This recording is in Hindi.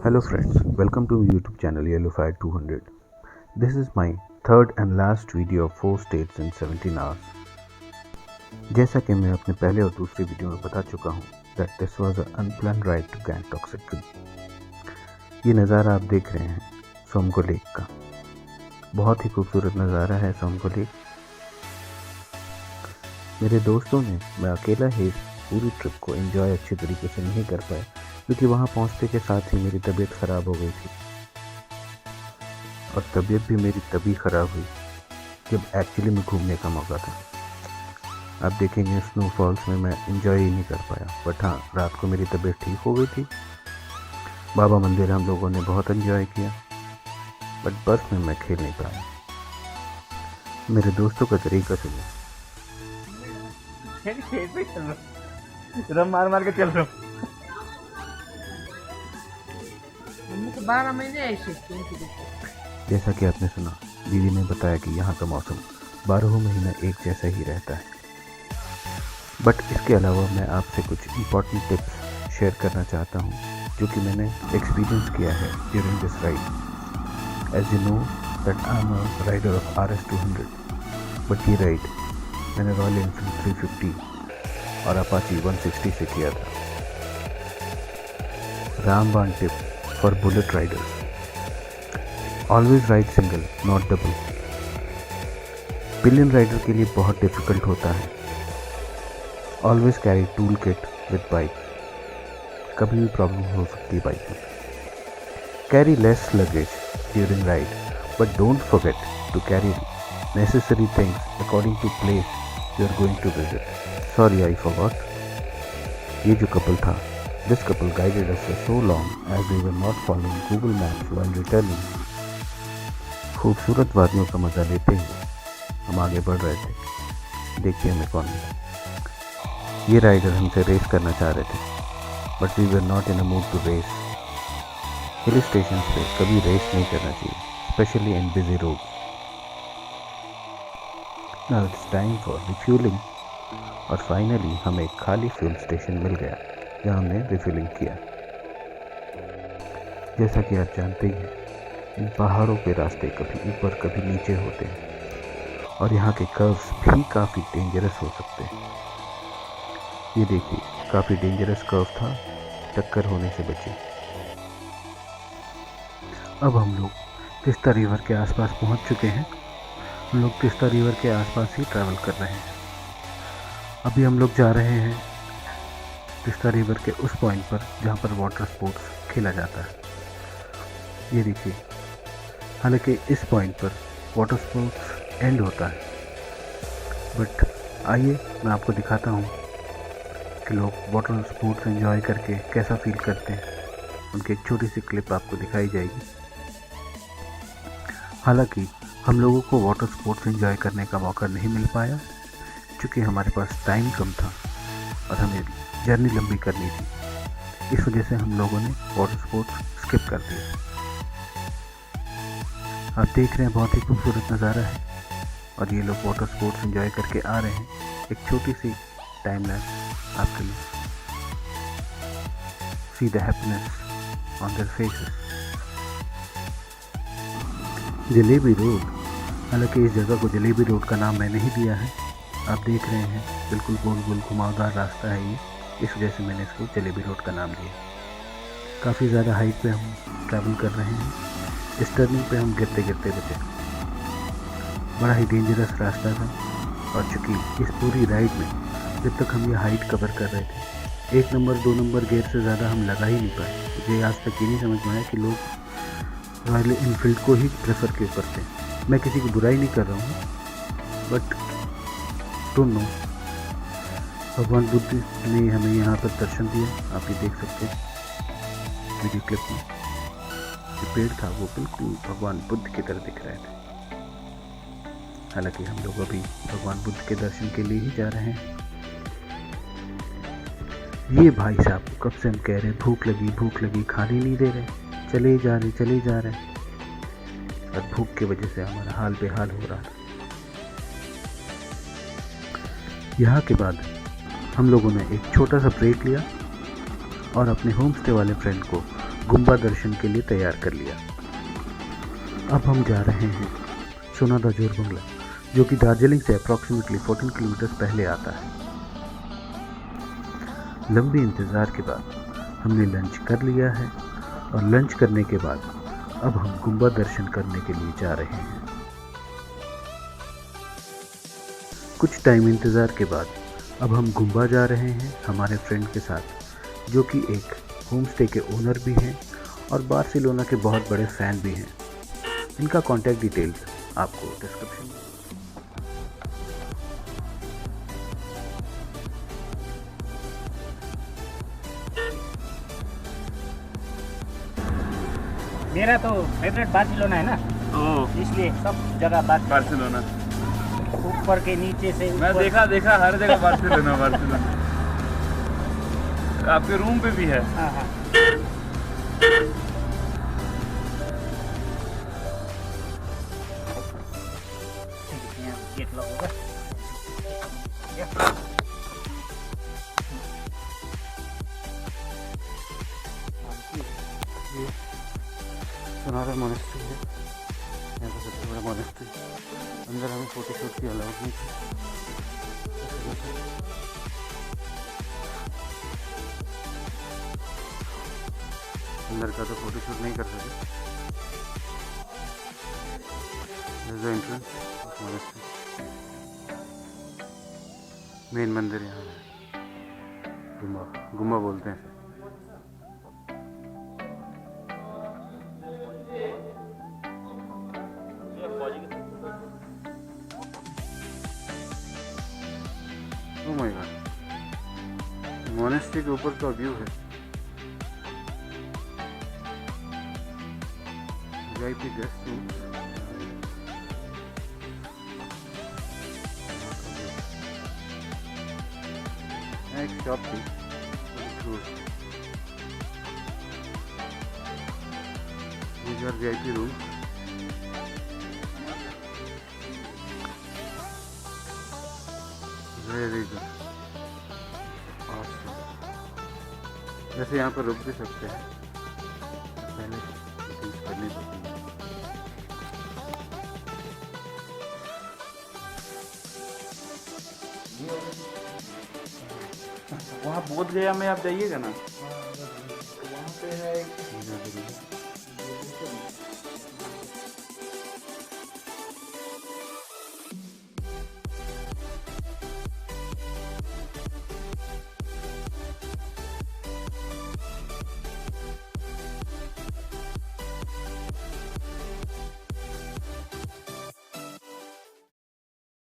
Hello friends, welcome to YouTube channel Yellowfire 200. This is my third and last video of 4 states in 17 hours. जैसा कि मैं अपने पहले और दूसरी वीडियो में बता चुका हूँ that this was an unplanned ride to Gangtok Sikkim. ये नज़ारा आप देख रहे हैं सोमगो लेक का। बहुत ही खूबसूरत नज़ारा है सोमगो लेक। मेरे दोस्तों ने मैं अकेला ही पूरी ट्रिप को एंजॉय अच्छी तरीके से नहीं कर पाया क्योंकि वहाँ पहुँचने के साथ ही मेरी तबीयत ख़राब हो गई थी और तबीयत भी मेरी तभी ख़राब हुई जब एक्चुअली में घूमने का मौका था। आप देखेंगे स्नोफॉल्स में मैं एंजॉय ही नहीं कर पाया, बट हाँ रात को मेरी तबीयत ठीक हो गई थी। बाबा मंदिर हम लोगों ने बहुत एंजॉय किया, बट बस में मैं खेल नहीं पाया। मेरे दोस्तों का तरीका सुनिए। मार मार के चल रहा हूँ। 12 महीने ऐसे। जैसा कि आपने सुना, दीदी ने बताया कि यहाँ का मौसम 12 महीना एक जैसा ही रहता है। बट इसके अलावा मैं आपसे कुछ इम्पॉर्टेंट टिप्स शेयर करना चाहता हूँ जो कि मैंने एक्सपीरियंस किया है during this ride. As you know that I am a rider of RS 200, but ये राइड मैंने रॉयल एनफील्ड 350 और अपाची 160 से किया था। रामबाण tip for Bullet riders: always ride single not double. Pillion rider के लिए बहुत डिफिकल्ट होता है। Always carry tool kit with bike. कभी भी प्रॉब्लम हो सकती है बाइक में। Carry less luggage during ride, but don't forget to carry necessary things according to place you are going to visit. Sorry, I forgot. ये जो कपल था, this couple guided us for so long as we were not following Google Maps while returning. खूबसूरत वादियों का मजा लेते हुए हम आगे बढ़ रहे थे। देखिए हमें कौन मिला। ये राइडर हमसे रेस करना चाह रहे थे, but we were not in a mood to race. Hill station पे कभी रेस नहीं करना चाहिए, specially in busy roads. Now it's time for refueling और फाइनली हमें एक खाली फ्यूल स्टेशन मिल गया जहाँ हमने रिफिलिंग किया। जैसा कि आप जानते ही हैं, इन पहाड़ों के रास्ते कभी ऊपर कभी नीचे होते हैं और यहाँ के कर्व्स भी काफ़ी डेंजरस हो सकते हैं। ये देखिए, काफ़ी डेंजरस कर्व था, टक्कर होने से बचे। अब हम लोग तिस्ता रिवर के आसपास पहुँच चुके हैं। हम लोग तिस्ता रिवर के आसपास ही ट्रैवल कर रहे हैं। अभी हम लोग जा रहे हैं तिस्ता रिवर के उस पॉइंट पर जहाँ पर वाटर स्पोर्ट्स खेला जाता है। ये देखिए, हालांकि इस पॉइंट पर वाटर स्पोर्ट्स एंड होता है, बट आइए मैं आपको दिखाता हूँ कि लोग वाटर स्पोर्ट्स एंजॉय करके कैसा फील करते हैं। उनकी एक छोटी सी क्लिप आपको दिखाई जाएगी। हालांकि हम लोगों को वाटर स्पोर्ट्स एंजॉय करने का मौका नहीं मिल पाया क्योंकि हमारे पास टाइम कम था और हमें जर्नी लंबी करनी थी। इस वजह से हम लोगों ने वाटर स्पोर्ट्स स्किप कर दिया। आप देख रहे हैं, बहुत ही खूबसूरत नज़ारा है और ये लोग वाटर स्पोर्ट्स एंजॉय करके आ रहे हैं। एक छोटी सी टाइम लैप्स आपके लिए। See the happiness on their faces. Jalebi road, हालांकि इस जगह को जलेबी रोड का नाम मैंने ही दिया है। आप देख रहे हैं, बिल्कुल गोल गोल घुमावदार रास्ता है ये, इस वजह से मैंने इसको जलेबी रोड का नाम दिया। काफ़ी ज़्यादा हाइट पे हम ट्रैवल कर रहे हैं। इस टर्निंग पे हम गिरते गिरते बचे। बड़ा ही डेंजरस रास्ता था और चूँकि इस पूरी राइड में जब तक हम ये हाइट कवर कर रहे थे, 1 नंबर 2 नंबर गियर से ज़्यादा हम लगा ही नहीं पाए। मुझे आज तक ये नहीं समझ में आया कि लोग रॉयल एनफील्ड को ही प्रेफर क्यों करते हैं। मैं किसी की बुराई नहीं कर रहा हूँ, बट डोंट नो। भगवान बुद्ध ने हमें यहाँ पर दर्शन दिया। आप ये देख सकते हैं वीडियो क्लिप में, जो पेड़ था वो बिल्कुल भगवान बुद्ध की तरह दिख रहे थे। हालांकि हम लोग अभी भगवान बुद्ध के दर्शन के लिए ही जा रहे हैं। ये भाई साहब कब से हम कह रहे हैं भूख लगी, खाने नहीं दे रहे, चले जा रहे और भूख की वजह से हमारा हाल बेहाल हो रहा था। यहाँ के बाद हम लोगों ने एक छोटा सा ब्रेक लिया और अपने होम स्टे वाले फ्रेंड को गुम्बा दर्शन के लिए तैयार कर लिया। अब हम जा रहे हैं सोनादा जोरबंगला, जो कि दार्जिलिंग से अप्रॉक्सीमेटली 14 किलोमीटर पहले आता है। लंबी इंतज़ार के बाद हमने लंच कर लिया है और लंच करने के बाद अब हम गुम्बा दर्शन करने के लिए जा रहे हैं। कुछ टाइम इंतज़ार के बाद अब हम गुम्बा जा रहे हैं हमारे फ्रेंड के साथ, जो कि एक होम स्टे के ओनर भी हैं और बार्सिलोना के बहुत बड़े फ़ैन भी हैं। इनका कॉन्टैक्ट डिटेल्स आपको डिस्क्रिप्शन में। मेरा तो फेवरेट बार्सिलोना है ना, इसलिए सब जगह बार्सिलोना ऊपर के नीचे से मैं ऊपर। देखा हर जगह बार्सिलोना बार्सिलोना। आपके रूम पे भी है। हाँ हाँ। गेट लॉक होगा। सोनादा मोनेस्ट्री है, यहाँ का सबसे बड़ा मोनेस्ट्री। अंदर हमें फोटो शूट की अलाउड नहीं थी। अंदर का तो फोटो शूट नहीं कर सके। एंट्रेंस मोनेस्ट्री, मेन मंदिर यहाँ है। गुम्बा बोलते हैं। ओह माय गॉड, मोनेस्ट्री के ऊपर का व्यू है। वीआईपी गेस्ट रूम, एक शॉप थी। These are VIP rooms. Very good. Awesome. वैसे यहाँ पर रुक भी सकते हैं, पहले बुकिंग करनी पड़ती है। वहाँ बोध गया में आप जाइएगा ना, वहाँ पे है ठीक है।